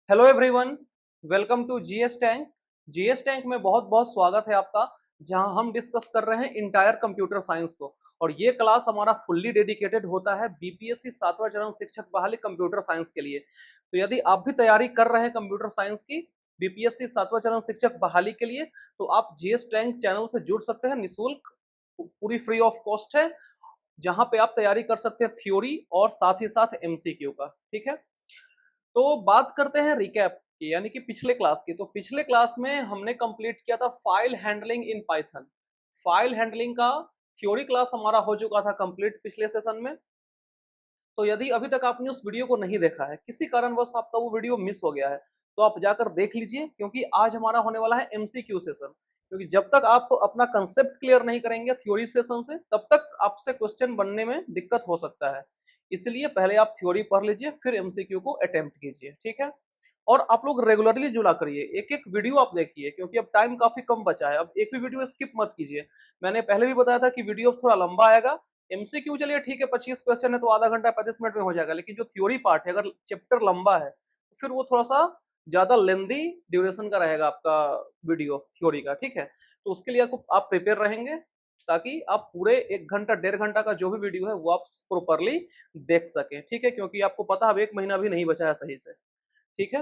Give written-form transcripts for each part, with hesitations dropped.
Hello everyone, welcome to GS tank. GS tank में बहुत बहुत स्वागत है आपका, जहां हम डिस्कस कर रहे हैं इंटायर कंप्यूटर साइंस को। और ये क्लास हमारा फुल्ली डेडिकेटेड होता है बीपीएससी 7वां चरण शिक्षक बहाली कंप्यूटर साइंस के लिए। तो यदि आप भी तैयारी कर रहे हैं कंप्यूटर साइंस की बीपीएससी 7वां चरण शिक्षक बहाली के लिए, तो आप जीएस टैंक चैनल से जुड़ सकते हैं। निःशुल्क, पूरी फ्री ऑफ कॉस्ट है, जहां पे आप तैयारी कर सकते हैं थ्योरी और साथ ही साथ एमसीक्यू का। ठीक है, तो बात करते हैं रिकैप की, यानी कि पिछले क्लास की। तो पिछले क्लास में हमने कंप्लीट किया था file handling in Python. File handling का थ्योरी क्लास हमारा हो चुका था कंप्लीट पिछले सेशन में। तो यदि अभी तक आपने उस वीडियो को नहीं देखा है, किसी कारणवश आपका वो वीडियो मिस हो गया है, तो आप जाकर देख लीजिए, क्योंकि आज हमारा होने वाला है एमसीक्यू सेशन। क्योंकि जब तक आप अपना कंसेप्ट क्लियर नहीं करेंगे थ्योरी सेशन से, तब तक आपसे क्वेश्चन बनने में दिक्कत हो सकता है। इसलिए पहले आप थ्योरी पढ़ लीजिए, फिर एमसीक्यू को अटेम्प्ट कीजिए। ठीक है, और आप लोग रेगुलरली जुड़ा करिए, एक एक वीडियो आप देखिए, क्योंकि अब टाइम काफी कम बचा है। अब एक भी वीडियो स्किप मत कीजिए। मैंने पहले भी बताया था कि वीडियो थोड़ा लंबा आएगा। एमसीक्यू चलिए ठीक है, 25 क्वेश्चन है तो आधा घंटा 35 मिनट में हो जाएगा, लेकिन जो थ्योरी पार्ट है, अगर चैप्टर लंबा है तो फिर वो थोड़ा सा ज्यादा लेंदी ड्यूरेशन का रहेगा आपका वीडियो थ्योरी का। ठीक है, तो उसके लिए आप प्रिपेयर रहेंगे, ताकि आप पूरे 1 घंटा 1.5 घंटा का जो भी वीडियो है वो आप प्रॉपरली देख सकें। ठीक है, क्योंकि आपको पता है अब 1 महीना भी नहीं बचा है सही से। ठीक है,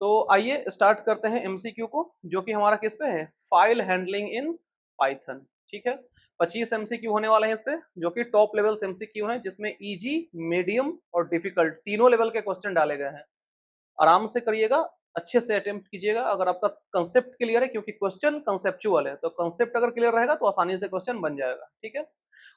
तो आइए स्टार्ट करते हैं एमसीक्यू को, जो कि हमारा किस पे है, फाइल हैंडलिंग इन पाइथन। ठीक है, 25 एमसीक्यू होने वाले हैं इस पे, जो कि टॉप लेवल एमसीक्यू हैं, जिसमें इजी, मीडियम और डिफिकल्ट तीनों लेवल के क्वेश्चन डाले गए हैं। आराम से करिएगा, अच्छे से अटेम्प्ट कीजिएगा। अगर आपका कंसेप्ट क्लियर है, क्योंकि क्वेश्चन कंसेप्चुअल है, तो कंसेप्ट अगर क्लियर रहेगा तो आसानी से क्वेश्चन बन जाएगा। ठीक है,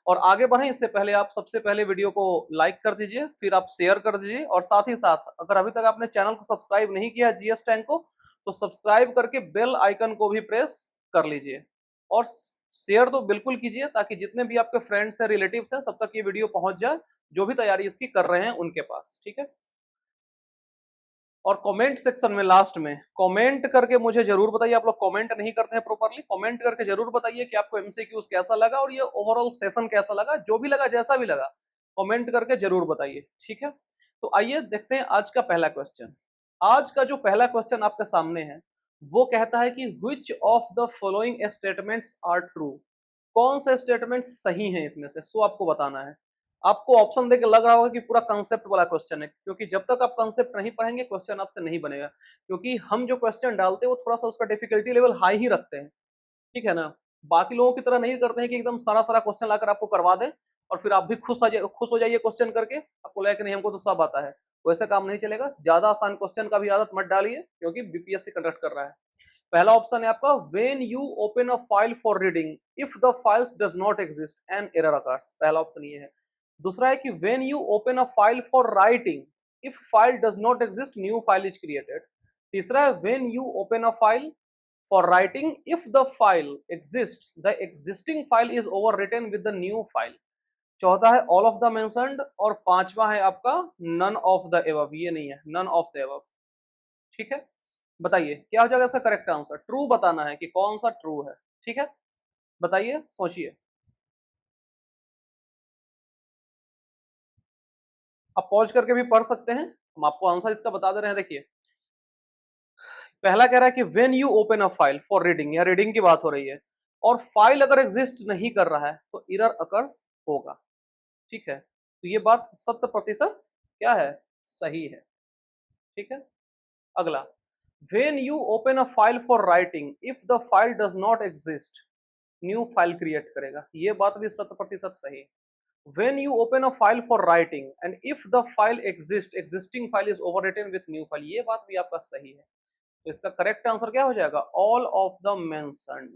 और आगे बढ़े इससे पहले आप सबसे पहले वीडियो को लाइक कर दीजिए, फिर आप शेयर कर दीजिए, और साथ ही साथ अगर अभी तक आपने चैनल को सब्सक्राइब नहीं किया जीएस टैंक को, तो सब्सक्राइब करके बेल आइकन को भी प्रेस कर लीजिए। और शेयर तो बिल्कुल कीजिए, ताकि जितने भी आपके फ्रेंड्स हैं, रिलेटिव्स हैं, सब तक ये वीडियो पहुंच जाए, जो भी तैयारी इसकी कर रहे हैं उनके पास। ठीक है, और कमेंट सेक्शन में लास्ट में कमेंट करके मुझे जरूर बताइए। आप लोग कमेंट नहीं करते हैं प्रॉपरली, कमेंट करके जरूर बताइए कि आपको एमसीक्यूज कैसा लगा और ये ओवरऑल सेशन कैसा लगा। जो भी लगा, जैसा भी लगा, कमेंट करके जरूर बताइए। ठीक है, तो आइए देखते हैं आज का पहला क्वेश्चन। आज का जो पहला क्वेश्चन आपके सामने है, वो कहता है कि which of the following statements are true. कौन से स्टेटमेंट सही हैं इसमें से, सो आपको बताना है। आपको ऑप्शन देके लग रहा होगा कि पूरा कंसेप्ट वाला क्वेश्चन है, क्योंकि जब तक आप कंसेप्ट नहीं पढ़ेंगे क्वेश्चन आपसे नहीं बनेगा। क्योंकि हम जो क्वेश्चन डालते हैं वो थोड़ा सा उसका डिफिकल्टी लेवल हाई ही रखते हैं। ठीक है ना, बाकी लोगों की तरह नहीं करते हैं कि एकदम सारा सारा क्वेश्चन लाकर आपको करवा दें और फिर आप भी खुश हो जाइए क्वेश्चन करके, आपको लगा कि नहीं हमको तो सब आता है। वैसे काम नहीं चलेगा। ज्यादा आसान क्वेश्चन का भी आदत मत डालिए, क्योंकि बीपीएससी कंडक्ट कर रहा है। पहला ऑप्शन है आपका, when you open a file for reading if the files does not exist an error occurs. पहला ऑप्शन ये है। दूसरा है कि when you open a file for writing if file does not exist new file is created. तीसरा है when you open a file for writing if the file exist the existing file is overwritten with the new file. चौथा है all of the mentioned, और पांचवा है आपका none of the above. ये नहीं है, नन ऑफ द एबव। ठीक है, बताइए क्या हो जाएगा इसका करेक्ट आंसर। ट्रू बताना है कि कौन सा ट्रू है। ठीक है, बताइए, सोचिए। आप पॉज करके भी पढ़ सकते हैं, हम आपको आंसर इसका बता दे रहे हैं। देखिए, पहला कह रहा है कि when you open a file for reading, या रीडिंग की बात हो रही है, और फाइल अगर एग्जिस्ट नहीं कर रहा है तो एरर अकर्स होगा। ठीक है, तो ये बात 100% क्या है, सही है। ठीक है, अगला, when you open a file for writing if the file does not exist new file create करेगा। ये बात भी 100% सही है। When you open a file for writing and if the file exists, existing file is overwritten with new file, ये बात भी आपका सही है। तो इसका करेक्ट आंसर क्या हो जाएगा, all of the mentioned।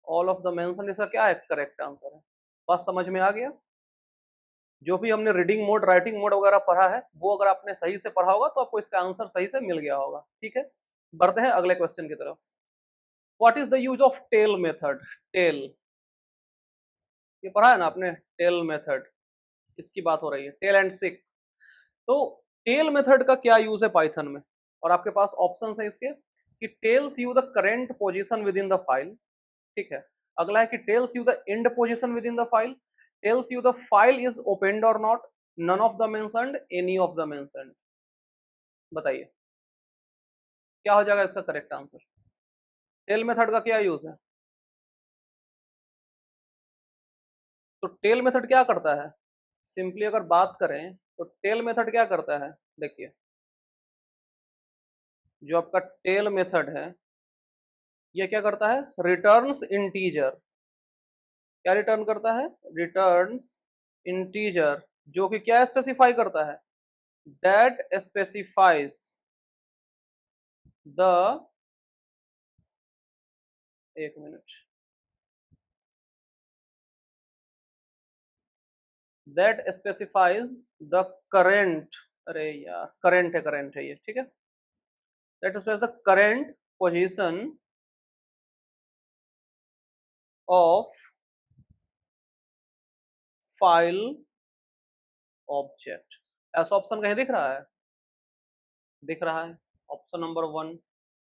all of the mentioned इसका क्या है, करेक्ट आंसर है। बात समझ में आ गया। जो भी हमने रीडिंग मोड, राइटिंग मोड वगैरह पढ़ा है, वो अगर आपने सही से पढ़ा होगा तो आपको इसका आंसर सही से मिल गया होगा। ठीक है, बढ़ते हैं अगले क्वेश्चन की तरफ। What is the use of tell method. Tell, ये पढ़ा है ना आपने, टेल मेथड, इसकी बात हो रही है, टेल एंड सिक। तो टेल मेथड का क्या यूज है पाइथन में, और आपके पास ऑप्शन है इसके, कि tells you the current position within the file. ठीक है, अगला है कि tells you the end position within the file, tells you the file is opened और not, none of the mentioned, any of the mentioned. बताइए क्या हो जाएगा इसका करेक्ट आंसर। टेल मेथड का क्या यूज है? तो टेल मेथड क्या करता है? सिंपली अगर बात करें तो टेल मेथड क्या करता है, देखिए जो आपका टेल मेथड है ये क्या करता है, रिटर्न्स इंटीजर। क्या रिटर्न करता है? रिटर्न्स इंटीजर, जो कि क्या स्पेसिफाई करता है, दैट स्पेसिफाइज द, एक minute, that specifies the current, अरे यार करेंट है ये, ठीक है, that specifies the current position of file object. ऐसा ऑप्शन कहीं दिख रहा है? दिख रहा है, option number 1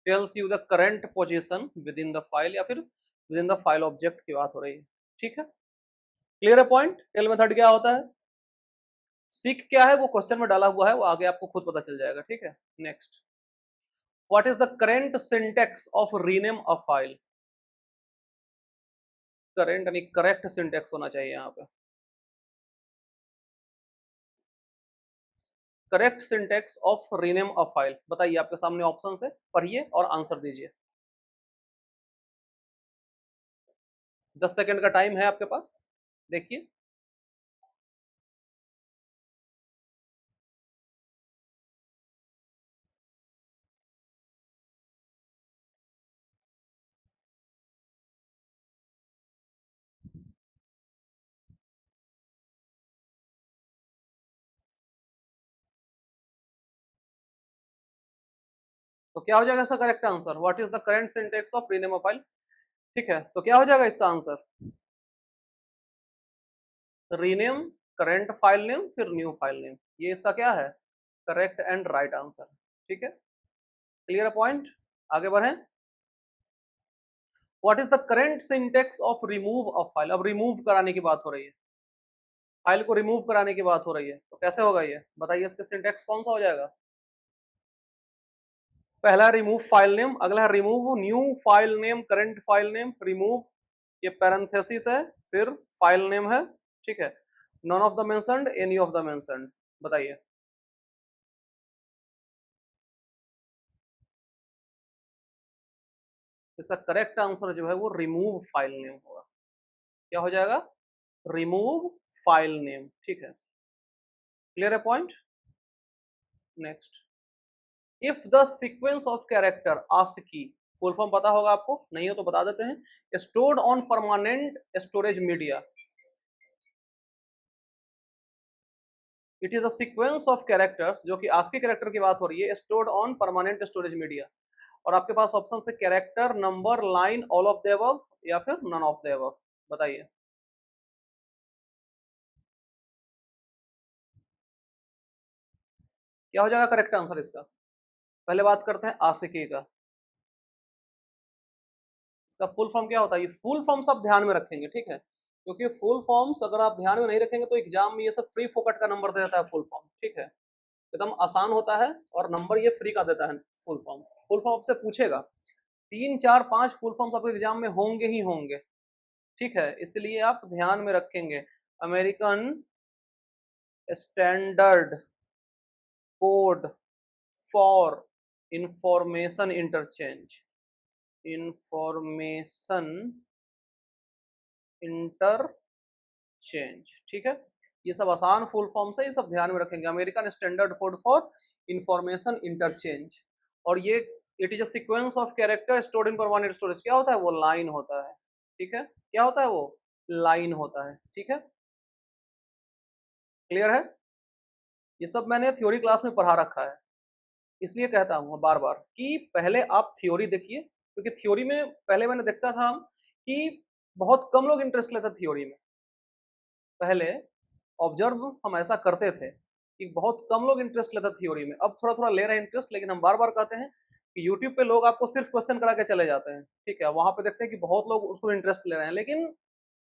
tales you the current position within the file, या फिर with in the file object की बात हो रही है, ठीक है। क्लियर है पॉइंट? टेल मेथड क्या होता है, सीक क्या है वो क्वेश्चन में डाला हुआ है, वो आगे आपको खुद पता चल जाएगा, ठीक है। Next, what is the current syntax of rename a file? Current यानी करेक्ट सिंटेक्स होना चाहिए यहाँ पे। Correct syntax of rename a file, बताइए, आपके सामने ऑप्शन है, पढ़िए और आंसर दीजिए। 10 सेकंड का टाइम है आपके पास, देखिए। तो क्या हो जाएगा इसका correct answer, what is the current syntax of rename a file, ठीक है। तो क्या हो जाएगा इसका answer, rename, current file name, फिर न्यू फाइल नेम, ये इसका क्या है, करेक्ट एंड राइट आंसर, ठीक है। क्लियर पॉइंट, आगे बढ़े। What is the current syntax of remove a file? अब रिमूव कराने की बात हो रही है, फाइल को रिमूव कराने की बात हो रही है, तो कैसे होगा ये बताइए, इसका सिंटेक्स कौन सा हो जाएगा? पहला रिमूव फाइल नेम, अगला remove new file name, current file name, remove ये पैरेंथेसिस है, फिर फाइल नेम है, ठीक है। None of the mentioned, any of the mentioned, बताइए। इसका करेक्ट आंसर जो है वो रिमूव फाइल नेम होगा। क्या हो जाएगा, रिमूव फाइल नेम, ठीक है। क्लियर है point. Next, if the sequence of character ASCII, full form पता होगा आपको, नहीं हो तो बता देते हैं, stored on permanent storage media, it is a sequence of characters, जो कि आस्की कैरेक्टर की बात हो रही है, stored on permanent storage media, और आपके पास ऑप्शन से character, number, line, all of the above, या फिर नन ऑफ द अबव, बताइए। क्या हो जाएगा करेक्ट आंसर इसका? पहले बात करते हैं आशिकी का, इसका फुल फॉर्म क्या होता है, ये फुल फॉर्म्स आप ध्यान में रखेंगे, ठीक है, क्योंकि फुल फॉर्म्स अगर आप ध्यान में नहीं रखेंगे तो एग्जाम में ये सब फ्री फोकट का नंबर दे देता है फुल फॉर्म, ठीक है, एकदम आसान होता है और नंबर ये फ्री का देता है फुल फॉर्म। फुल फॉर्म आपसे पूछेगा, 3 4 5 फुल फॉर्म्स आपके एग्जाम में होंगे ही होंगे, ठीक है, इसलिए आप ध्यान में रखेंगे। American standard code for information interchange, information interchange, ठीक है, ये सब आसान फुल फॉर्म से, ये सब ध्यान में रखेंगे। American standard code for information interchange, और ये it is a sequence of character stored in permanent storage, क्या होता है वो लाइन होता है, ठीक है, क्या होता है वो लाइन होता है, ठीक है। क्लियर है, ये सब मैंने थ्योरी क्लास में पढ़ा रखा है, इसलिए कहता हूँ बार बार कि पहले आप थ्योरी देखिए, क्योंकि थ्योरी में पहले मैंने देखता था कि बहुत कम लोग इंटरेस्ट लेते थ्योरी में, पहले ऑब्जर्व हम ऐसा करते थे कि बहुत कम लोग इंटरेस्ट लेते थ्योरी में, अब थोड़ा थोड़ा ले रहे हैं इंटरेस्ट, लेकिन हम बार बार कहते हैं कि यूट्यूब पे लोग आपको सिर्फ क्वेश्चन करा के चले जाते हैं, ठीक है, वहां पे देखते हैं कि बहुत लोग उसको इंटरेस्ट ले रहे हैं, लेकिन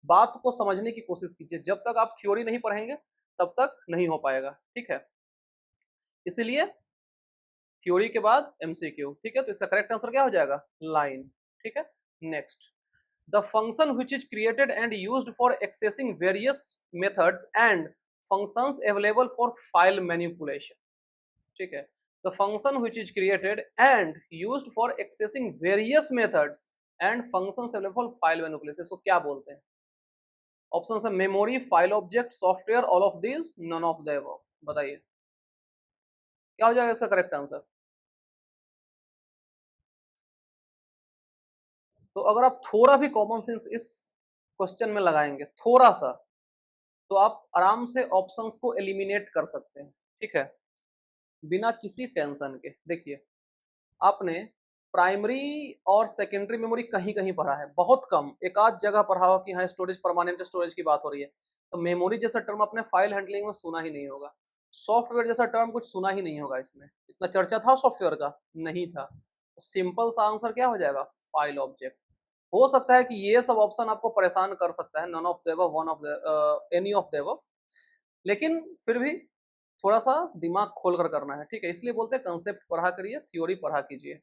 बात को समझने की कोशिश कीजिए, जब तक आप थ्योरी नहीं पढ़ेंगे तब तक नहीं हो पाएगा, ठीक है। इसीलिए थ्योरी के बाद एमसीक्यू, ठीक है। तो इसका करेक्ट आंसर क्या हो जाएगा? लाइन, ठीक है। Next, the function which is created and used for accessing various methods and functions available for file manipulation, ठीक है। the function which is created and used for accessing various methods and functions available for file manipulation, इसको क्या बोलते हैं? Option है memory, file object, software, all of these, none of the above. बताइए क्या हो जाएगा इसका करेक्ट आंसर? तो अगर आप थोड़ा भी कॉमन सेंस इस क्वेश्चन में लगाएंगे, थोड़ा सा, तो आप आराम से ऑप्शंस को एलिमिनेट कर सकते हैं, ठीक है, बिना किसी टेंशन के। देखिए, आपने प्राइमरी और सेकेंडरी मेमोरी कहीं कहीं पढ़ा है, बहुत कम, एक आध जगह पढ़ा हो कि हाँ स्टोरेज, परमानेंट स्टोरेज की बात हो रही है। तो मेमोरी जैसा टर्म आपने फाइल हैंडलिंग में सुना ही नहीं होगा, सॉफ्टवेयर जैसा टर्म कुछ सुना ही नहीं होगा, इसमें इतना चर्चा था सॉफ्टवेयर का, नहीं था। तो सिंपल सा आंसर क्या हो जाएगा? File object. हो सकता है कि ये सब ऑप्शन आपको परेशान कर सकता है, none of the above, one of the, any of the above, लेकिन फिर भी थोड़ा सा दिमाग खोल कर करना है, ठीक है। इसलिए बोलते हैं कंसेप्ट पढ़ा करिए, थ्योरी पढ़ा कीजिए,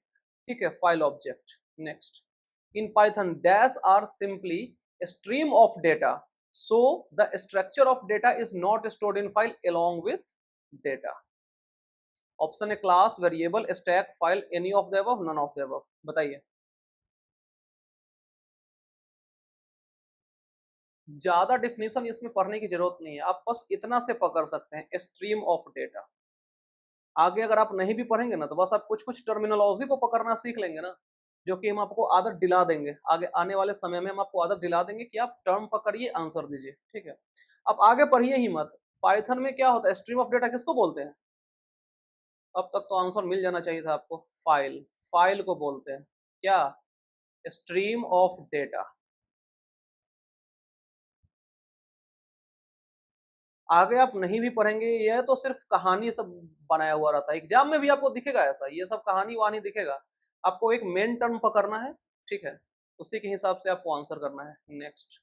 ठीक है। File object. Next, in Python dash are simply stream of data, so the structure of data is not stored in file along with data. Option है class, variable, stack, file, any of the above, none of the above. बताइए। ज्यादा definition इसमें पढ़ने की जरूरत नहीं है, आप बस इतना से पकड़ सकते हैं, स्ट्रीम ऑफ डेटा। आगे अगर आप नहीं भी पढ़ेंगे ना, तो बस आप कुछ कुछ टर्मिनोलॉजी को पकड़ना सीख लेंगे ना, जो कि हम आपको आदत दिला देंगे, आगे आने वाले समय में हम आपको आदत दिला देंगे कि आप टर्म पकड़िए, आंसर दीजिए, ठीक है। आप आगे पढ़िए ही मत। पाइथन में क्या होता है? स्ट्रीम ऑफ डेटा किसको बोलते हैं? अब तक तो आंसर मिल जाना चाहिए था आपको। फाइल, फाइल को बोलते हैं क्या? Stream of data. आगे आप नहीं भी पढ़ेंगे, यह तो सिर्फ कहानी सब बनाया हुआ रहता है, एग्जाम में भी आपको दिखेगा ऐसा, ये सब कहानी वहानी दिखेगा। आपको एक मेन टर्म पकड़ना है, ठीक है, उसी के हिसाब से आपको आंसर करना है। Next,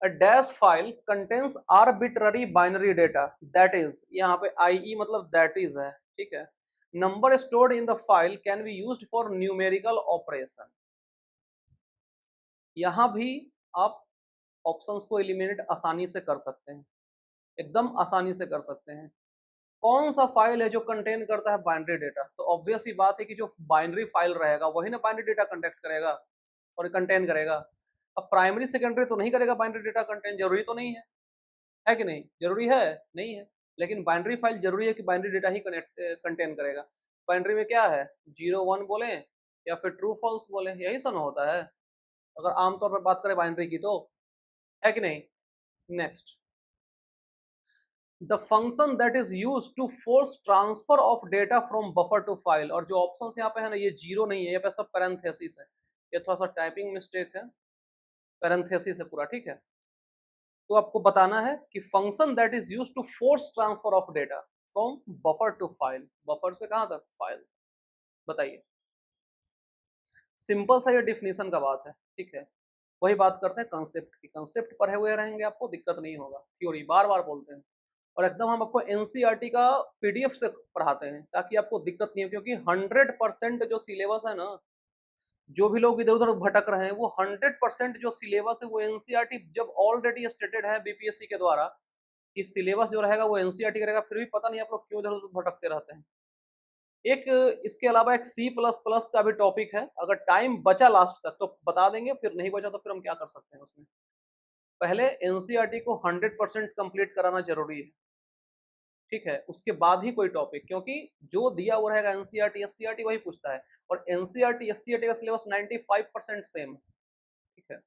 a dash file contains arbitrary binary data, that is, यहाँ पे आई मतलब दैट इज है, ठीक है। Number stored in the file can be used for numerical operation. यहाँ भी आप ऑप्शंस को एलिमिनेट आसानी से कर सकते हैं, एकदम आसानी से कर सकते हैं। कौन सा फाइल है जो कंटेन करता है बाइनरी डेटा? तो ऑब्वियस ही बात है कि जो बाइनरी फाइल रहेगा वही ना बाइनरी डेटा कंटेक्ट करेगा और कंटेन करेगा। अब प्राइमरी सेकेंडरी तो नहीं करेगा बाइनरी डेटा कंटेन, जरूरी तो नहीं है कि नहीं? जरूरी है? नहीं है। लेकिन बाइनरी फाइल जरूरी है कि बाइनरी डेटा ही कंटेन करेगा। बाइनरी में क्या है? 0 1 बोले या फिर ट्रू फॉल्स बोले, यही सब होता है अगर आमतौर पर बात करें बाइनरी की, तो है कि नहीं? Next, the function that is use to force transfer of data from buffer to file. और जो ऑप्शन यहाँ पे है ना, ये जीरो नहीं है, ये पे सब पैरेंथेसिस है, ये थोड़ा सा टाइपिंग मिस्टेक है, पैरेंथेसिस है पूरा, ठीक है। तो आपको बताना है कि function that is use to force transfer of data from buffer to file, buffer से कहां तक? फाइल। बताइए। सिंपल सा ये डिफिनेशन का बात है, ठीक है। वही बात करते हैं कंसेप्ट की, कंसेप्ट पढ़े हुए रहेंगे आपको दिक्कत नहीं होगा, थ्योरी बार बार बोलते हैं। और एकदम हम आपको एनसीईआरटी का पीडीएफ से पढ़ाते हैं ताकि आपको दिक्कत नहीं हो, क्योंकि 100% जो सिलेबस है ना, जो भी लोग इधर उधर भटक रहे हैं, वो 100% जो सिलेबस है वो एनसीईआरटी, जब ऑलरेडी स्टेटेड है बीपीएससी के द्वारा कि सिलेबस जो रहेगा वो एनसीईआरटी करेगा, फिर भी पता नहीं आप लोग क्यों इधर उधर भटकते रहते हैं। एक इसके अलावा एक सी प्लस प्लस का भी टॉपिक है, अगर टाइम बचा लास्ट तक तो बता देंगे, फिर नहीं बचा तो फिर हम क्या कर सकते हैं उसमें। पहले एनसीईआरटी को 100% कंप्लीट कराना जरूरी है, ठीक है, उसके बाद ही कोई टॉपिक, क्योंकि जो दिया हुआ रहेगा एनसीईआरटी एससीईआरटी वही पूछता है, और एनसीईआरटी एससीईआरटी का सिलेबस 95% सेम, ठीक है।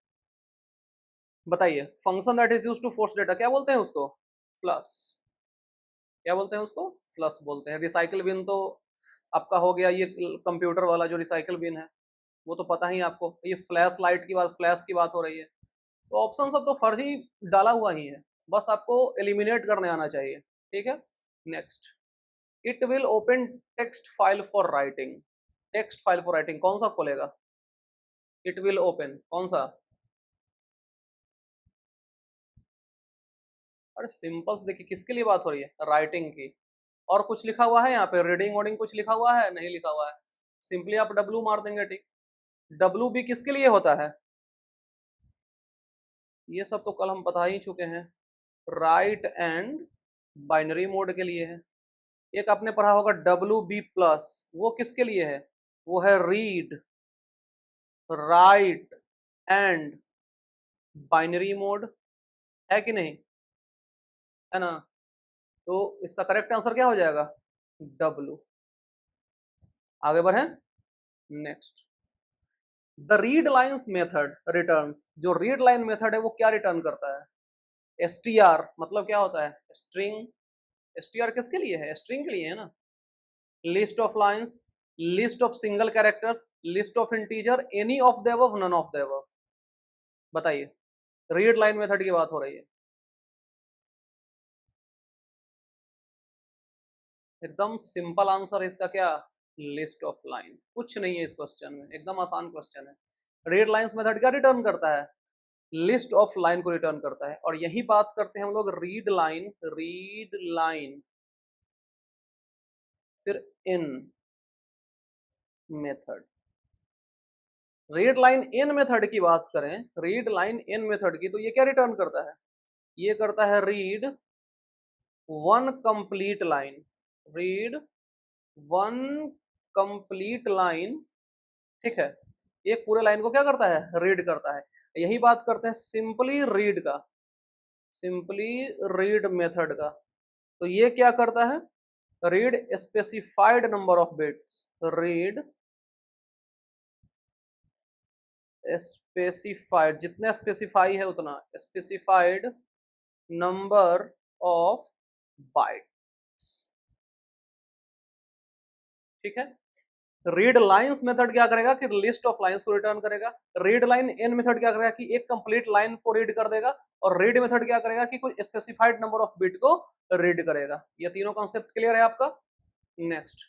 बताइए, function that is used to force data क्या बोलते हैं उसको? फ्लश। क्या बोलते हैं उसको? फ्लश बोलते हैं। रिसाइकिल बिन तो आपका हो गया, ये कंप्यूटर वाला जो रिसाइकिल बिन है वो तो पता ही आपको। ये फ्लैश लाइट की बात, फ्लैश की बात हो रही है, तो ऑप्शन सब तो फर्जी डाला हुआ ही है, बस आपको एलिमिनेट करने आना चाहिए, ठीक है। Next, it will open text file for writing. Text file for writing कौन सा खोलेगा? इट विल ओपन कौन सा? अरे सिंपल से देखिए, किसके लिए बात हो रही है? राइटिंग की। और कुछ लिखा हुआ है यहाँ पे, रीडिंग वोडिंग कुछ लिखा हुआ है? नहीं लिखा हुआ है, सिंपली आप डब्लू मार देंगे। ठीक, डब्लू भी किसके लिए होता है? ये सब तो कल हम बता ही चुके हैं, राइट एंड बाइनरी मोड के लिए है। एक आपने पढ़ा होगा डब्ल्यू बी प्लस, वो किसके लिए है? वो है read, right and binary mode, है कि नहीं? है ना? तो इसका करेक्ट आंसर क्या हो जाएगा? डब्ल्यू। आगे बढ़े, next. The read lines method returns, जो रीड लाइन मेथड है वो क्या रिटर्न करता है? एसटीआर, मतलब क्या होता है? स्ट्रिंग। एसटीआर किसके लिए है? स्ट्रिंग के लिए है ना। List of lines, list of single characters, list of integer, any of the above, none of the above. बताइए, रीड लाइन मेथड की बात हो रही है। एकदम सिंपल आंसर है इसका, क्या? List of line. कुछ नहीं है इस क्वेश्चन में, एकदम आसान क्वेश्चन है। रीड लाइन्स मेथड क्या रिटर्न करता है? लिस्ट ऑफ लाइन को रिटर्न करता है। और यही बात करते हैं हम लोग रीड लाइन, रीड लाइन फिर इन मेथड। रीड लाइन इन मेथड की बात करें, रीड लाइन इन मेथड की, तो ये क्या रिटर्न करता है? ये करता है read one complete line, read one complete line. ठीक है, एक पूरे लाइन को क्या करता है? रीड करता है। यही बात करते हैं सिंपली रीड का, सिंपली रीड मेथड का। तो ये क्या करता है? Read specified number of bits, read specified, जितने स्पेसिफाई है उतना, स्पेसिफाइड नंबर ऑफ बाइट्स। ठीक है। रीड लाइंस मेथड क्या करेगा कि लिस्ट ऑफ लाइंस को रिटर्न करेगा। रीड लाइन इन मेथड क्या करेगा कि एक कंप्लीट लाइन को रीड कर देगा। और रीड मेथड क्या करेगा कि कुछ स्पेसिफाइड नंबर ऑफ बिट को रीड करेगा। ये तीनों कॉन्सेप्ट क्लियर है आपका? नेक्स्ट,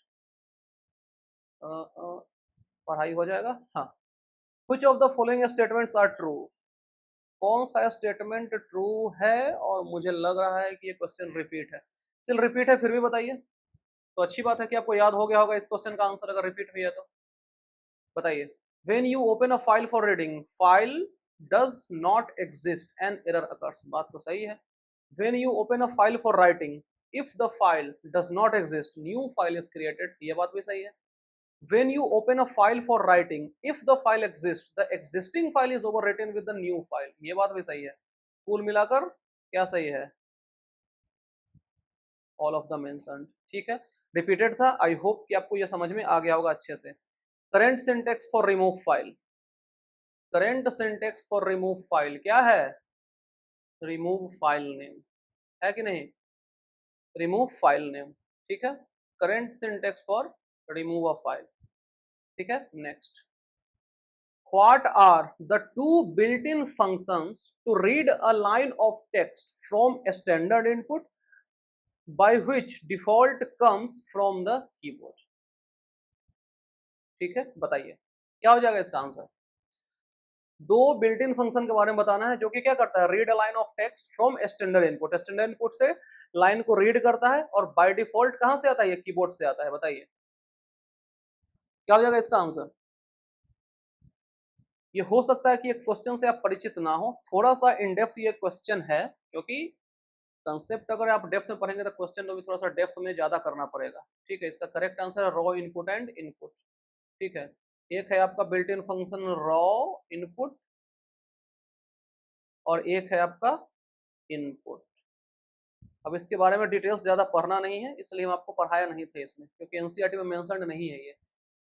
पढ़ाई हो जाएगा। हाँ, which of the following statements are true? कौन सा स्टेटमेंट ट्रू है? और मुझे लग रहा है कि ये क्वेश्चन रिपीट है। चल रिपीट है फिर भी बताइए, तो अच्छी बात है कि आपको याद हो गया होगा इस क्वेश्चन का आंसर अगर रिपीट हुई है तो। बताइए, when you open a file for reading, file does not exist and error occurs. बात तो सही है। When you open a file for writing, if the file does not exist, new file is created. ये बात भी सही है। When you open a file for writing, if the file exists, the existing file is overwritten with the new file। ये बात भी सही है। कुल मिलाकर क्या सही है? All of the mentioned. ठीक है, रिपीटेड था। आई होप कि आपको ये समझ में आ गया होगा अच्छे से। Current syntax for remove file, current syntax for remove file क्या है? रिमूव फाइल नेम, है कि नहीं? Remove file name. ठीक है, current syntax for remove a file. ठीक है, next. What are the two built-in functions to read a line of text from a standard input by which default comes from the keyboard? ठीक है, बताइए क्या हो जाएगा इसका आंसर? दो बिल्ट इन फंक्शन के बारे में बताना है जो कि क्या करता है? Read a line of text from standard input, standard input से लाइन को रीड करता है और बाय डिफॉल्ट कहां से आता है? कीबोर्ड से आता है। बताइए क्या हो जाएगा इसका आंसर? ये हो सकता है कि एक क्वेश्चन से आप परिचित ना हो, थोड़ा सा इन डेप्थ ये क्वेश्चन है, क्योंकि कंसेप्ट अगर आप डेप्थ में पढ़ेंगे तो क्वेश्चन को भी थोड़ा सा डेप्थ में ज्यादा करना पड़ेगा। ठीक है, इसका करेक्ट आंसर है रॉ इनपुट एंड इनपुट। ठीक है, एक है आपका built in function raw input और एक है आपका इनपुट। अब इसके बारे में डिटेल्स ज्यादा पढ़ना नहीं है, इसलिए हम आपको पढ़ाया नहीं थे इसमें, क्योंकि एनसीईआरटी में मेंशन नहीं है ये।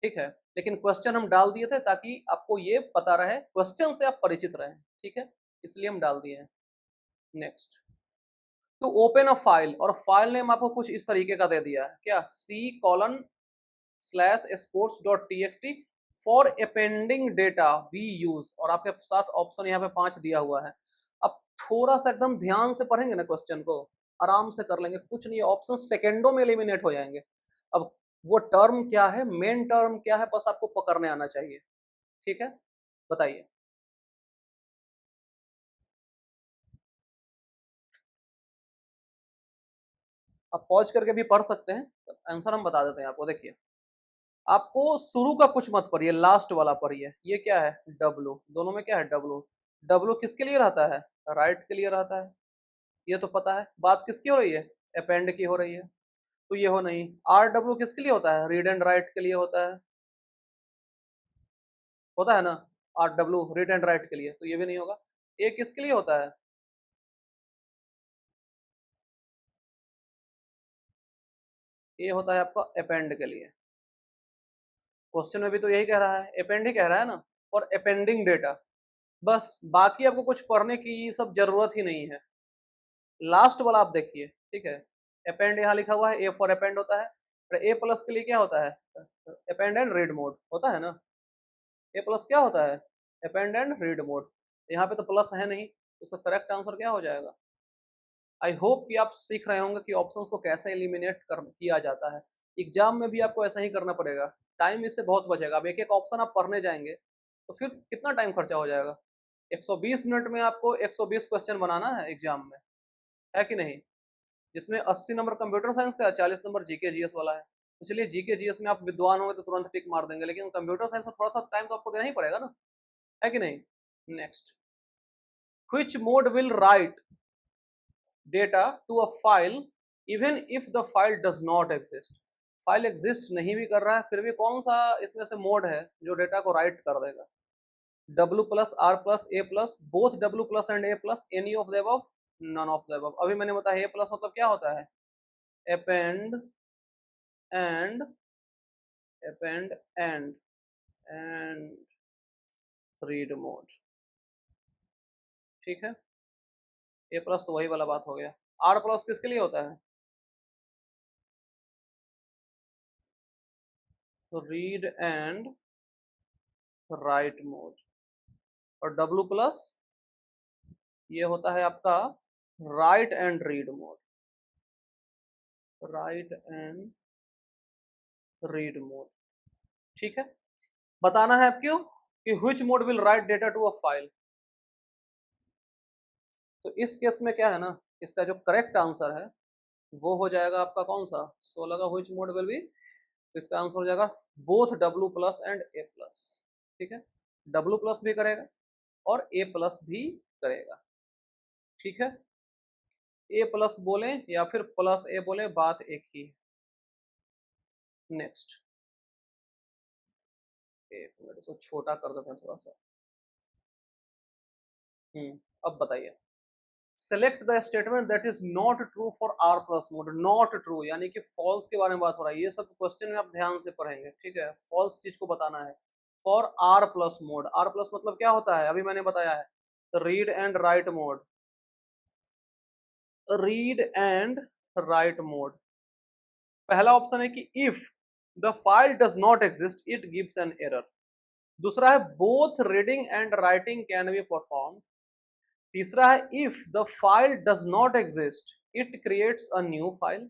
ठीक है, लेकिन क्वेश्चन हम डाल दिए थे ताकि आपको ये पता रहे, क्वेश्चन से आप परिचित रहे। ठीक है, इसलिए हम डाल दिए हैं। Next, to open a file, और फाइल नेम आपको कुछ इस तरीके का दे दिया है, क्या? c:/sports.txt for appending data we use, और आपके साथ ऑप्शन यहाँ पे 5 दिया हुआ है। अब थोड़ा सा एकदम ध्यान से पढ़ेंगे ना क्वेश्चन को, आराम से कर लेंगे, कुछ नहीं, ऑप्शन सेकेंडों में एलिमिनेट हो जाएंगे। अब वो टर्म क्या है, मेन टर्म क्या है, बस आपको पकड़ने आना चाहिए। ठीक है, बताइए। आप पॉज करके भी पढ़ सकते हैं, आंसर हम बता देते हैं आपको। देखिए, आपको शुरू का कुछ मत पढ़िए, लास्ट वाला पढ़िए। ये क्या है? डब्लू। दोनों में क्या है? डब्लू। डब्लू किसके लिए रहता है? राइट के लिए रहता है, ये तो पता है। बात किसकी हो रही है? अपेंड की हो रही है, तो ये हो नहीं। आर डब्लू किसके लिए होता है? रीड एंड राइट के लिए होता है ना। R W read and right के लिए, तो ये भी नहीं होगा। ए किसके लिए होता है? ए होता है आपका अपेंड के लिए। क्वेश्चन में भी तो यही कह रहा है, अपेंड ही कह रहा है ना, और अपेंडिंग डेटा। बस बाकी आपको कुछ पढ़ने की सब जरूरत ही नहीं है। लास्ट वाला आप देखिए, ठीक है। अपेंड यहाँ लिखा हुआ है, ए फॉर अपेंड होता है। ए प्लस के लिए क्या होता है? अपेंड एंड रीड मोड होता है ना। ए प्लस क्या होता है? Append and read mode. यहाँ पे तो प्लस है नहीं, तो उसका करेक्ट आंसर क्या हो जाएगा? आई होप कि आप सीख रहे होंगे कि ऑप्शंस को कैसे एलिमिनेट किया जाता है। एग्जाम में भी आपको ऐसा ही करना पड़ेगा, टाइम इससे बहुत बचेगा। अब एक एक ऑप्शन आप पढ़ने जाएंगे तो फिर कितना टाइम खर्चा हो जाएगा। 120 मिनट में आपको 120 क्वेश्चन बनाना है एग्जाम में, है कि नहीं? जिसमें 80 नंबर कंप्यूटर साइंस का, 40 नंबर जीके जीएस वाला है। तो चलिए, जीके जीएस में आप विद्वान होंगे तो तुरंत टिक मार देंगे, लेकिन कंप्यूटर साइंस में थोड़ा सा टाइम तो आपको देना ही पड़ेगा ना, है कि नहीं? Next, which mode will write data to a file even if the file does not exist? File exist नहीं भी कर रहा है, फिर भी कौन सा इसमें से मोड है जो डेटा को राइट कर देगा? W plus, R plus, A plus, both W plus and A plus, any of the above, none of the above. अभी मैंने बताया ए प्लस मतलब क्या होता है? Append and, append and read mode, ठीक है। ए प्लस तो वही वाला बात हो गया। आर प्लस किसके लिए होता है? Read and write mode. और डब्ल्यू प्लस ये होता है आपका write and read mode, write and read mode, ठीक है। बताना है आपको कि which mode will write data to a file. तो इस केस में क्या है ना, इसका जो करेक्ट आंसर है वो हो जाएगा आपका कौन सा? 16 का व्हिच मोड विल बी, तो इसका आंसर हो जाएगा both W plus and A plus, ठीक है। डब्ल्यू प्लस भी करेगा और ए प्लस भी करेगा, ठीक है। ए प्लस बोले या फिर प्लस ए बोले, बात एक ही है। नेक्स्ट, एक मिनट इसको छोटा कर देते हैं थोड़ा सा। अब बताइए, select the statement that is not true for R plus mode. Not true यानी कि फॉल्स के बारे में बात हो रहा है, ये सब क्वेश्चन में आप ध्यान से पढ़ेंगे, ठीक है। फॉल्स चीज को बताना है for R plus mode. R plus मतलब क्या होता है? अभी मैंने बताया है, read and write mode, read and write mode. पहला ऑप्शन है कि if the file does not exist it gives an error. दूसरा है both reading and writing can be perform. तीसरा है if the file does not exist it creates a new file.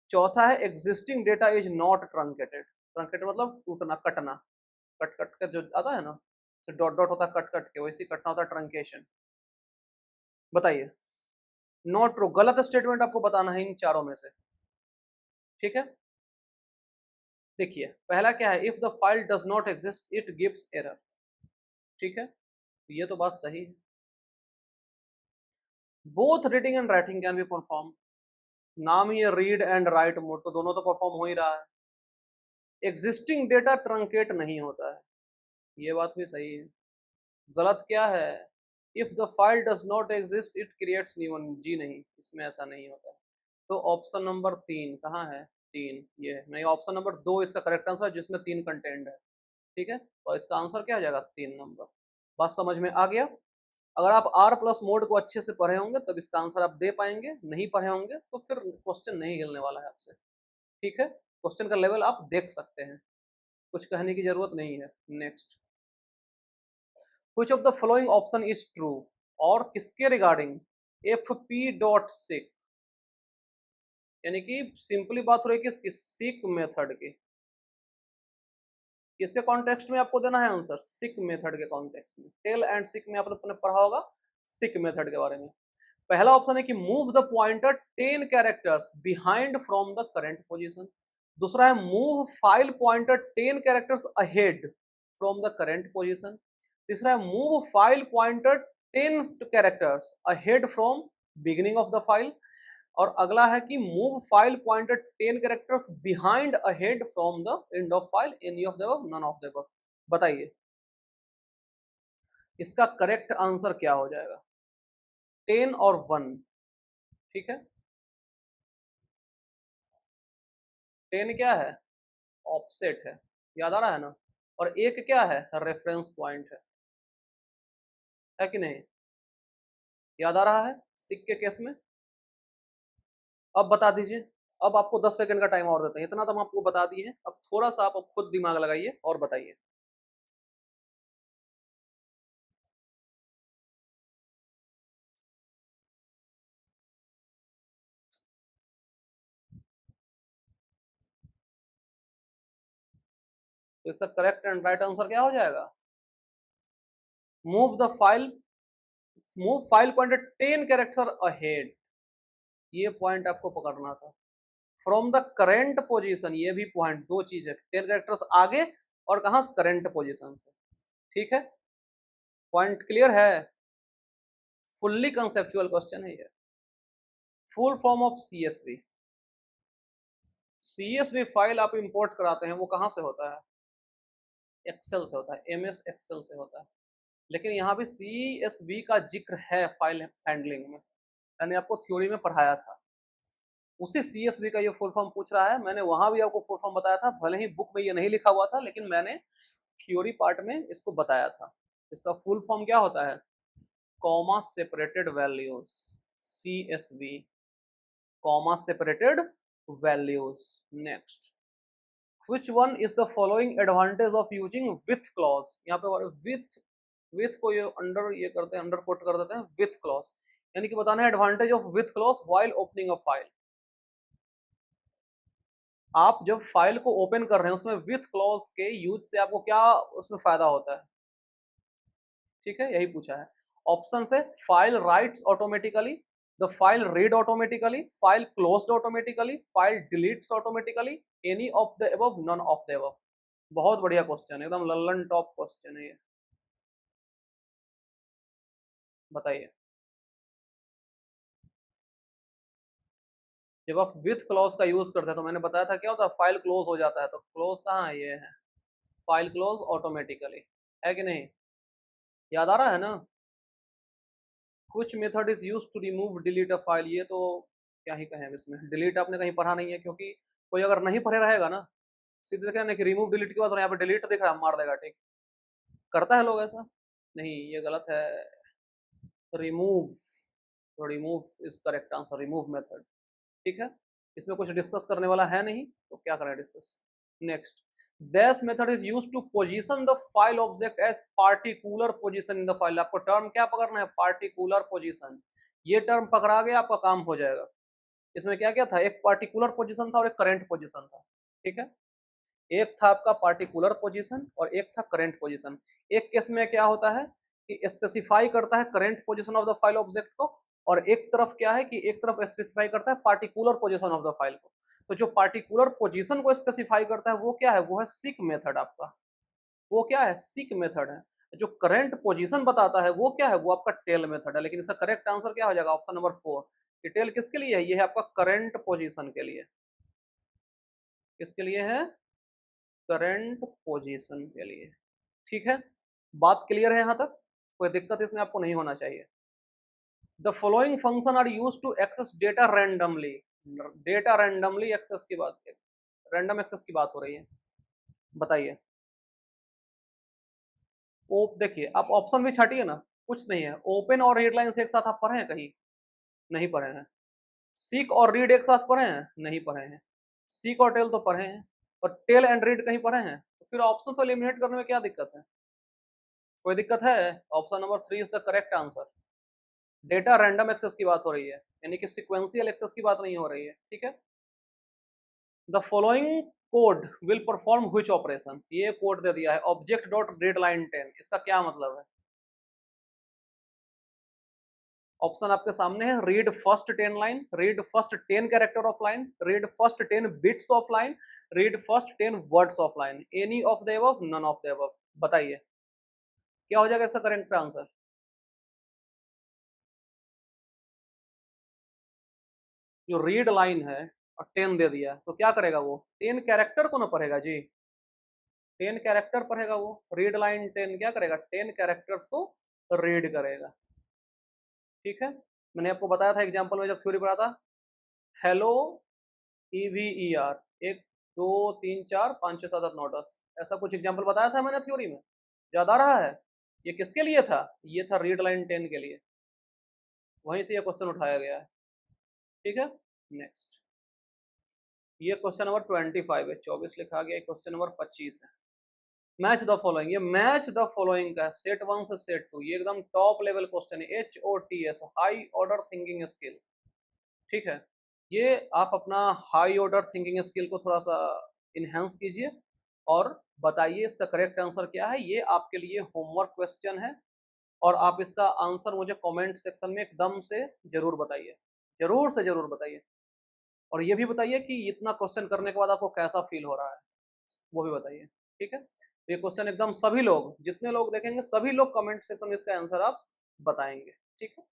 चौथा है existing data is not truncated. Truncated मतलब टूटना, कटना, cut cut कर जो आता है ना, डॉट डॉट होता है कट कट के, वैसे कटना होता है ट्रंकेशन। बताइए, नॉट ट्रू गलत स्टेटमेंट आपको बताना है इन चारों में से, ठीक है। देखिए, पहला क्या है? If the file does not exist it gives error, ठीक है, ये तो बात सही है। Both reading and writing can be perform, नाम ये रीड एंड राइट मोड, तो दोनों तो परफॉर्म हो ही रहा है। एग्जिस्टिंग डेटा ट्रंकेट नहीं होता है, ये बात भी सही है। गलत क्या है? If the file does not exist it creates new one, जी नहीं, इसमें ऐसा नहीं होता। तो ऑप्शन नंबर 3 कहाँ है? 3 ये है नहीं, ऑप्शन नंबर 2 इसका करेक्ट आंसर है, जिसमें 3 कंटेंट है, ठीक है। तो इसका आंसर क्या हो जाएगा? 3 नंबर। बात समझ में आ गया? अगर आप आर प्लस मोड को अच्छे से पढ़े होंगे तब इसका आंसर आप दे पाएंगे, नहीं पढ़े होंगे तो फिर क्वेश्चन नहीं हिलने वाला है आपसे, ठीक है। क्वेश्चन का लेवल आप देख सकते हैं, कुछ कहने की जरूरत नहीं है। Next, which of the following option is true, और किसके रिगार्डिंग? एफ पी डॉट सिक, यानी कि सिंपली बात हो रही है किसकी? सिक मेथड की। किसके कॉन्टेक्स्ट में आपको देना है आंसर? सिक मेथड के कॉन्टेक्स्ट में। टेल एंड सिक में आपने पढ़ा होगा सिक मेथड के बारे में। पहला ऑप्शन है कि move the pointer 10 characters behind from the current position. दूसरा है move file pointer 10 characters ahead from the current position. तीसरा है move file pointer 10 characters ahead from beginning of the file. और अगला है कि move file pointer 10 characters behind ahead from the end of file, any of the above, none of the above. बताइए इसका correct answer क्या हो जाएगा? 10 और 1, ठीक है। 10 क्या है? ऑफसेट है, याद आ रहा है ना। और एक क्या है? रेफरेंस पॉइंट है कि नहीं? याद आ रहा है सिक के केस में। अब बता दीजिए। अब आपको 10 सेकंड का टाइम और देते हैं, इतना तो हम आपको बता दिए हैं। अब थोड़ा सा आप खुद दिमाग लगाइए और बताइए। तो इसका करेक्ट एंड राइट आंसर क्या हो जाएगा? Move the file, move file pointer 10 character ahead, ये पॉइंट आपको पकड़ना था। फ्रॉम द करेंट पोजीशन, ये भी पॉइंट, दो चीज है, 10 कैरेक्टर्स आगे और कहां से? करेंट पोजीशन से, ठीक है। पॉइंट क्लियर है? फुल्ली कंसेप्चुअल क्वेश्चन है ये। Full form of CSV. CSV file आप इंपोर्ट कराते हैं, वो कहां से होता है? एक्सेल से होता है, एमएस एक्सेल से होता है। लेकिन यहाँ भी सीएसवी का जिक्र है फाइल हैंडलिंग में, मैंने आपको थ्योरी में पढ़ाया था। उसी सीएसवी का ये फुल फॉर्म पूछ रहा है। मैंने वहां भी आपको फुल फॉर्म बताया था, भले ही बुक में ये नहीं लिखा हुआ था, लेकिन मैंने थ्योरी पार्ट में इसको बताया था। इसका फुल फॉर्म क्या होता है? Comma separated values, CSV, comma separated values. Next, which one is the following advantage of using with clause? यहाँ पे with को ये अंडर ये करते हैं, अंडर कोट कर देते हैं with clause, यानी कि बताना है advantage of with clause while opening a file। आप जब फाइल को ओपन कर रहे हैं उसमें with clause के यूज से आपको क्या उसमें फायदा होता है? ठीक है, यही पूछा है। ऑप्शन से file writes automatically, the file read automatically, file closed automatically, file deletes automatically, any of the above, none of the above. बहुत बढ़िया क्वेश्चन है, एकदम लल्लन टॉप क्वेश्चन है ये। बताइए। जब आप विथ क्लॉज का यूज करते हैं तो मैंने बताया था क्या होता है? फाइल क्लोज हो जाता है। तो क्लोज कहाँ है? ये है फाइल क्लोज ऑटोमेटिकली, है कि नहीं? याद आ रहा है ना? कुछ method is use to remove delete a file, ये तो क्या ही कहें इसमें। डिलीट आपने कहीं पढ़ा नहीं है, क्योंकि कोई अगर नहीं पढ़े रहेगा ना, सीधे देखा ना कि रिमूव डिलीट की बात, और यहाँ पे डिलीट दिख रहा है, मार देगा। ठीक करता है लोग ऐसा? नहीं, ये गलत है। रिमूव, तो remove is correct answer, remove method. ठीक है, इसमें कुछ डिस्कस करने वाला है नहीं, तो क्या करें discuss. Next, this method is used to position the file object as particular position in the file। आपको टर्म क्या पकड़ना है? Particular position. ये टर्म पकड़ा गया, आपका काम हो जाएगा। इसमें क्या क्या था? एक पार्टिकुलर पोजीशन था और एक करंट पोजीशन था। ठीक है, एक था आपका पार्टिकुलर पोजीशन और एक था करंट पोजीशन। एक केस में क्या होता है कि स्पेसिफाई करता है current position of the file object को, और एक तरफ क्या है कि एक तरफ स्पेसिफाई करता है particular position of the file को। तो जो पार्टिकुलर पोजीशन को स्पेसिफाई करता है वो क्या है? वो है सीक मेथड आपका। वो क्या है? सीक मेथड है। जो करंट पोजीशन बताता है वो क्या है? वो आपका टेल मेथड है। लेकिन इसका करेक्ट आंसर क्या हो जाएगा? Option number 4। टेल किसके लिए है? ये है आपका करंट पोजीशन के लिए। किसके लिए है? करंट पोजीशन के लिए। ठीक है, बात क्लियर है? यहां तक कोई दिक्कत इसमें आपको नहीं होना चाहिए। The following function are use to access data randomly. Data randomly access की बात, रैंडम एक्सेस की बात हो रही है। बताइए। ओ देखिए, आप ऑप्शन भी छाटिए ना, कुछ नहीं है। ओपन और रीड लाइंस एक साथ आप पढ़े हैं कहीं? नहीं पढ़े हैं। सीक और रीड एक साथ पढ़े हैं? नहीं पढ़े हैं। सीक और टेल तो पढ़े हैं, और टेल एंड रीड कहीं पढ़े हैं? तो फिर ऑप्शन को एलिमिनेट करने में क्या दिक्कत है? कोई दिक्कत है? Option number 3 is the correct answer. Data random access की बात हो रही है, यानी कि सिक्वेंशियल एक्सेस की बात नहीं हो रही है। ठीक है, the following code will perform which operation. ये कोड दे दिया है, ऑब्जेक्ट डॉट रीड लाइन 10, इसका क्या मतलब है? ऑप्शन आपके सामने है, read first 10 line, read first 10 character of line, read first 10 bits of line, read first 10 words of line, any of the above, none of the above. बताइए क्या हो जाएगा इसका करेक्ट आंसर? जो रीड लाइन है और 10 दे दिया तो क्या करेगा वो? 10 कैरेक्टर को ना पढ़ेगा जी, 10 कैरेक्टर पढ़ेगा वो। रीड लाइन 10 क्या करेगा? 10 कैरेक्टर्स को रीड करेगा। ठीक है, मैंने आपको बताया था एग्जाम्पल में जब थ्योरी पढ़ा था, हेलो EVER, 1 2 3 4 5 6 7 8 9 10, ऐसा कुछ एग्जाम्पल बताया था मैंने थ्योरी में, याद आ रहा है? ये किसके लिए था? ये था रीड लाइन 10 के लिए, वहीं से ये क्वेश्चन उठाया गया है। ठीक है, नेक्स्ट ये क्वेश्चन नंबर 25 है, 24 लिखा गया, क्वेश्चन नंबर 25 है। मैच द फॉलोइंग, ये मैच द फॉलोइंग का सेट 1 से सेट 2, ये एकदम टॉप लेवल क्वेश्चन है, HOTS, high order thinking skill. ठीक है, ये आप अपना हाई ऑर्डर थिंकिंग स्किल को थोड़ा सा इनहेंस कीजिए और बताइए इसका करेक्ट आंसर क्या है। ये आपके लिए होमवर्क क्वेश्चन है और आप इसका आंसर मुझे कमेंट सेक्शन में एकदम से जरूर बताइए, जरूर से जरूर बताइए। और ये भी बताइए कि इतना क्वेश्चन करने के बाद आपको कैसा फील हो रहा है, वो भी बताइए। ठीक है, ये क्वेश्चन एकदम सभी लोग, जितने लोग देखेंगे सभी लोग कमेंट सेक्शन में इसका आंसर आप बताएंगे। ठीक है,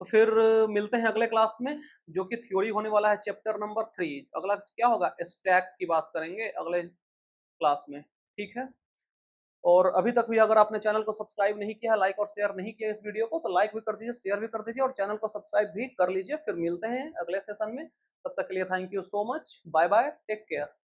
तो फिर मिलते हैं अगले क्लास में, जो कि थ्योरी होने वाला है चैप्टर नंबर 3। अगला क्या होगा? स्टैक की बात करेंगे अगले क्लास में। ठीक है, और अभी तक भी अगर आपने चैनल को सब्सक्राइब नहीं किया, लाइक और शेयर नहीं किया इस वीडियो को, तो लाइक भी कर दीजिए, शेयर भी कर दीजिए और चैनल को सब्सक्राइब भी कर लीजिए। फिर मिलते हैं अगले सेशन में, तब तक के लिए thank you so much, bye bye, take care.